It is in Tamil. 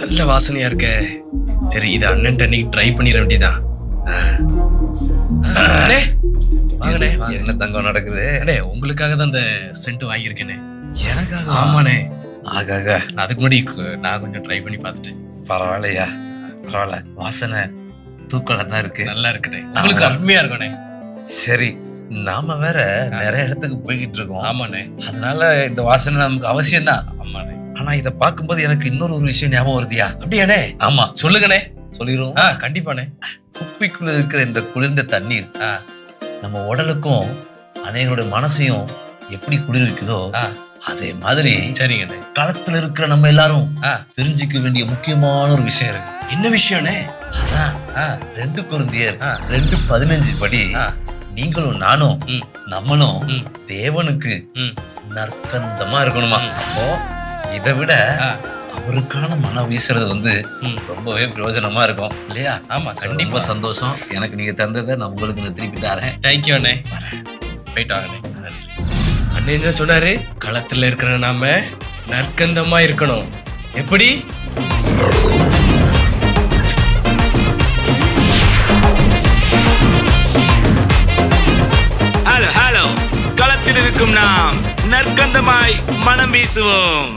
நல்ல வாசனையா இருக்க. சரி, இது அண்ணன் அன்னைக்கு ட்ரை பண்ணிட வேண்டியதான். வாங்கண்ணே. என்ன தங்கம் நடக்குது? அண்ணே, உங்களுக்காக தான் இந்த சென்ட் வாங்கியிருக்கேனே. எனக்காக? ஆமாண்ணே. ஆகாக, அதுக்கு முன்னாடி நான் கொஞ்சம் ட்ரை பண்ணி பார்த்துட்டேன். பரவாயில்லையா? பரவாயில்ல, வாசனை தூக்கலா தான் இருக்கு. நல்லா இருக்குண்ணே. உங்களுக்கு அருமையா இருக்குண்ணே. சரி, நாம வேற நிறைய இடத்துக்கு போய்கிட்டு இருக்கோம். ஆமாண்ணே. அதனால இந்த வாசனை நமக்கு அவசியம் தான். ஆமாண்ணே. ஆனா இத பாக்கும்போது எனக்கு இன்னொரு ஒரு விஷயம் ஞாபகம் வருதியா? அப்படியாண்ணே? ஆமா, சொல்லுங்கண்ணே. சொல்லிடுவோம். கண்டிப்பாண்ணே. குப்பிக்குள்ள இருக்கிற இந்த குளிர்ந்த தண்ணீர் நம்ம உடலுக்கும் அநேகருடைய மனசையும் எப்படி குளிர்விக்குதோ அதே மாதிரி சரிங்கண்ணே, களத்துல இருக்கிற நம்ம எல்லாரும் தெரிஞ்சுக்க வேண்டிய முக்கியமான ஒரு விஷயம் இருக்கு. என்ன விஷயம்னே? அதான் 2 கொரிந்தியர் 2:15 படி நீங்களும் நானும் நம்மளும் தேவனுக்கு நற்கந்தமா இருக்கணுமா. அப்போ இதை விட அவருக்கான மனம் வீசுறது ரொம்பவே பிரயோஜனமா இருக்கும் இல்லையா? ஆமா, கண்டிப்பா. சந்தோஷம். எனக்கு நீங்க தந்ததை நான் உங்களுக்கு இந்த திருப்பி தரேன். தேங்க்யூ அண்ணே. போயிட்டு வாங்கண்ணே. அண்ணே என்ன சொன்னாரு? களத்துல இருக்கிற நாம நற்கந்தமா இருக்கணும். எப்படி? ஹலோ ஹலோ, களத்தில் இருக்கும் நாம் நற்கந்தமாய் மனம் வீசுவோம்.